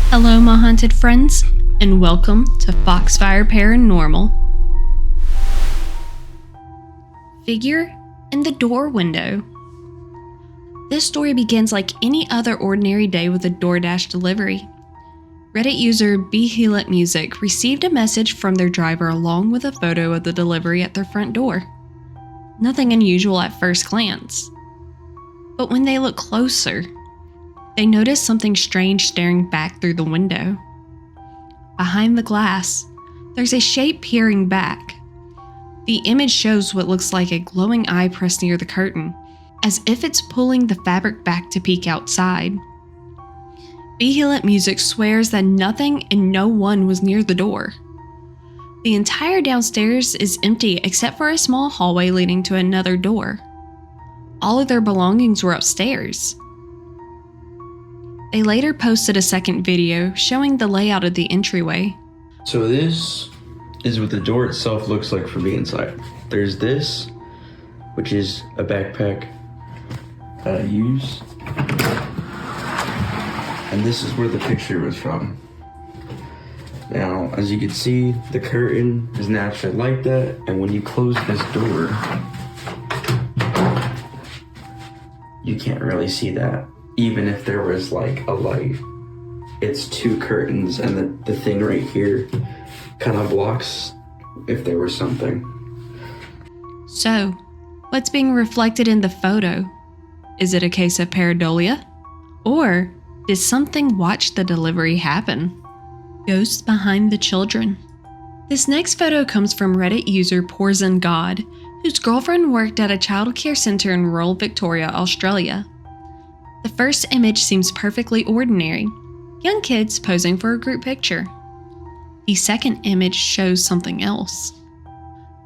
Hello, my haunted friends, and welcome to Foxfire Paranormal. Figure in the door window. This story begins like any other ordinary day with a DoorDash delivery. Reddit user BehelitMusic received a message from their driver along with a photo of the delivery at their front door. Nothing unusual at first glance. But when they look closer, they notice something strange staring back through the window. Behind the glass, there's a shape peering back. The image shows what looks like a glowing eye pressed near the curtain, as if it's pulling the fabric back to peek outside. BehelitMusic swears that nothing and no one was near the door. The entire downstairs is empty except for a small hallway leading to another door. All of their belongings were upstairs. They later posted a second video showing the layout of the entryway. So this is what the door itself looks like from the inside. There's this, which is a backpack that I use. And this is where the picture was from. Now, as you can see, the curtain is naturally like that, and when you close this door, you can't really see that. Even if there was like a light, it's two curtains, and the thing right here kind of blocks if there was something. So, what's being reflected in the photo? Is it a case of pareidolia? Or did something watch the delivery happen? Ghosts behind the children. This next photo comes from Reddit user PorzinGOD, whose girlfriend worked at a childcare center in rural Victoria, Australia. The first image seems perfectly ordinary, young kids posing for a group picture. The second image shows something else.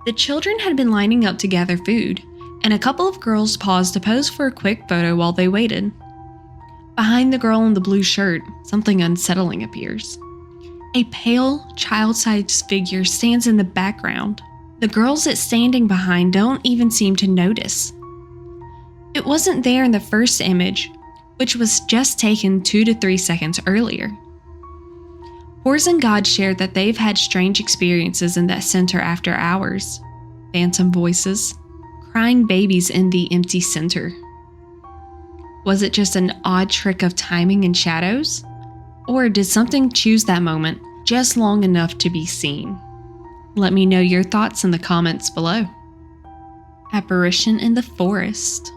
The children had been lining up to gather food, and a couple of girls paused to pose for a quick photo while they waited. Behind the girl in the blue shirt, something unsettling appears. A pale, child-sized figure stands in the background. The girls it's standing behind don't even seem to notice. It wasn't there in the first image, which was just taken 2 to 3 seconds earlier. PorzinGOD shared that they've had strange experiences in that center after hours. Phantom voices, crying babies in the empty center. Was it just an odd trick of timing and shadows? Or did something choose that moment just long enough to be seen? Let me know your thoughts in the comments below. Apparition in the forest.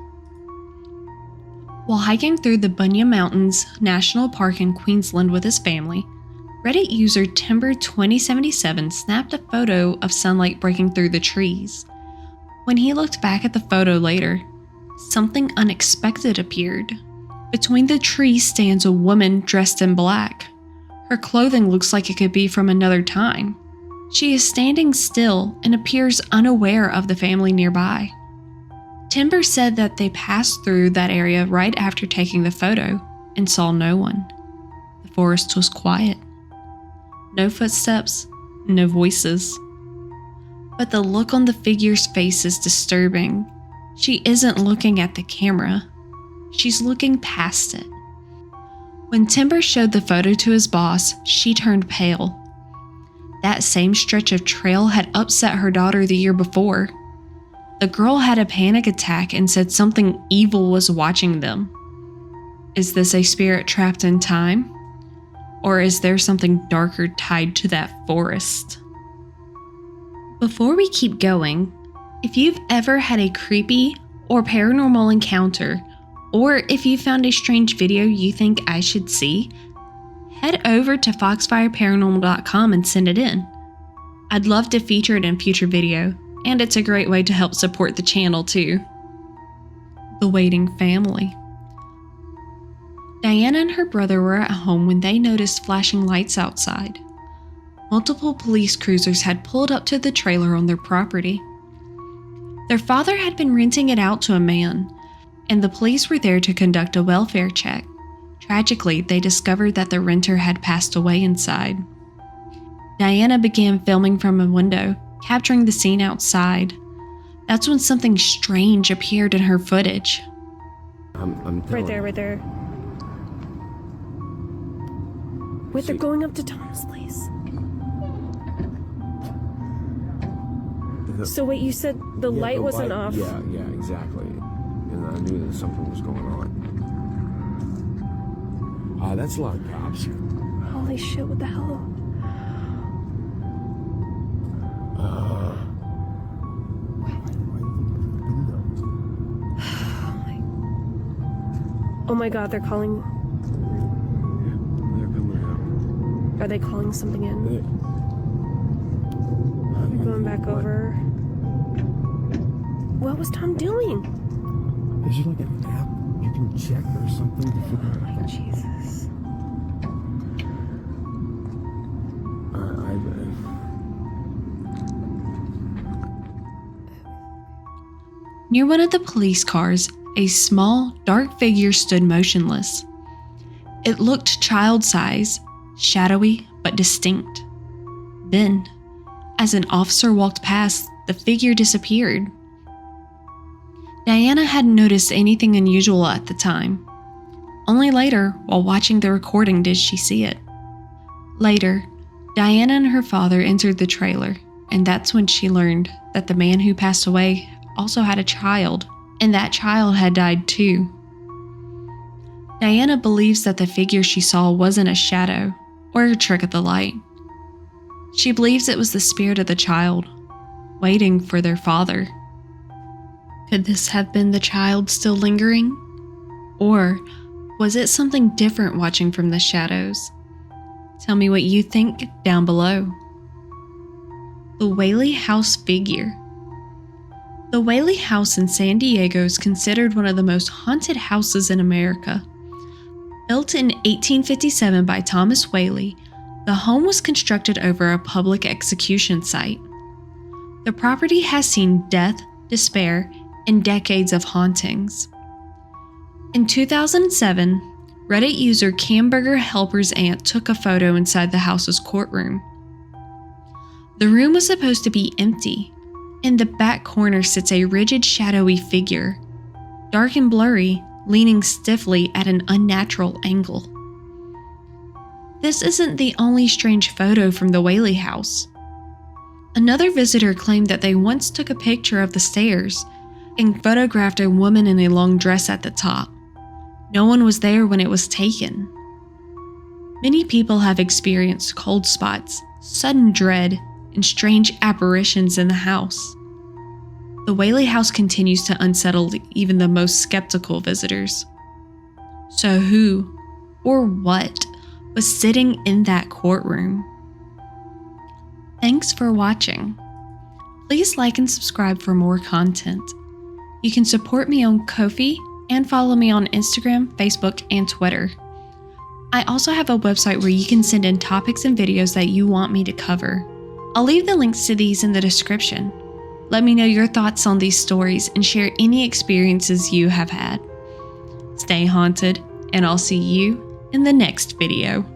While hiking through the Bunya Mountains National Park in Queensland with his family, Reddit user Timber2077 snapped a photo of sunlight breaking through the trees. When he looked back at the photo later, something unexpected appeared. Between the trees stands a woman dressed in black. Her clothing looks like it could be from another time. She is standing still and appears unaware of the family nearby. Timber said that they passed through that area right after taking the photo and saw no one. The forest was quiet. No footsteps, no voices. But the look on the figure's face is disturbing. She isn't looking at the camera. She's looking past it. When Timber showed the photo to his boss, she turned pale. That same stretch of trail had upset her daughter the year before. The girl had a panic attack and said something evil was watching them. Is this a spirit trapped in time? Or is there something darker tied to that forest? Before we keep going, if you've ever had a creepy or paranormal encounter, or if you found a strange video you think I should see, head over to foxfireparanormal.com and send it in. I'd love to feature it in future video, and it's a great way to help support the channel too. The waiting family. Diana and her brother were at home when they noticed flashing lights outside. Multiple police cruisers had pulled up to the trailer on their property. Their father had been renting it out to a man, and the police were there to conduct a welfare check. Tragically, they discovered that the renter had passed away inside. Diana began filming from a window, capturing the scene outside. That's when something strange appeared in her footage. I'm right there. Wait, they're going up to Tom's place. So wait, you said the light wasn't off? Yeah, exactly. And I knew that something was going on. That's a lot of cops. Holy shit, what the hell? Oh my god, they're calling. They're coming out. Are they calling something in? They're going back over. What was Tom doing? Is there like an app you can check or something? Oh my Jesus. Near one of the police cars, a small, dark figure stood motionless. It looked child-size, shadowy but distinct. Then, as an officer walked past, the figure disappeared. Diana hadn't noticed anything unusual at the time. Only later, while watching the recording, did she see it. Later, Diana and her father entered the trailer, and that's when she learned that the man who passed away also had a child, and that child had died too. Diana believes that the figure she saw wasn't a shadow or a trick of the light. She believes it was the spirit of the child, waiting for their father. Could this have been the child still lingering? Or was it something different watching from the shadows? Tell me what you think down below. The Whaley House figure. The Whaley House in San Diego is considered one of the most haunted houses in America. Built in 1857 by Thomas Whaley, the home was constructed over a public execution site. The property has seen death, despair, and decades of hauntings. In 2007, Reddit user Camburgerhelpur's aunt took a photo inside the house's courtroom. The room was supposed to be empty. In the back corner sits a rigid, shadowy figure, dark and blurry, leaning stiffly at an unnatural angle. This isn't the only strange photo from the Whaley house. Another visitor claimed that they once took a picture of the stairs and photographed a woman in a long dress at the top. No one was there when it was taken. Many people have experienced cold spots, sudden dread, and strange apparitions in the house. The Whaley house continues to unsettle even the most skeptical visitors. So who or what was sitting in that courtroom? Thanks for watching. Please like and subscribe for more content. You can support me on Ko-fi and follow me on Instagram, Facebook, and Twitter. I also have a website where you can send in topics and videos that you want me to cover. I'll leave the links to these in the description. Let me know your thoughts on these stories and share any experiences you have had. Stay haunted, and I'll see you in the next video.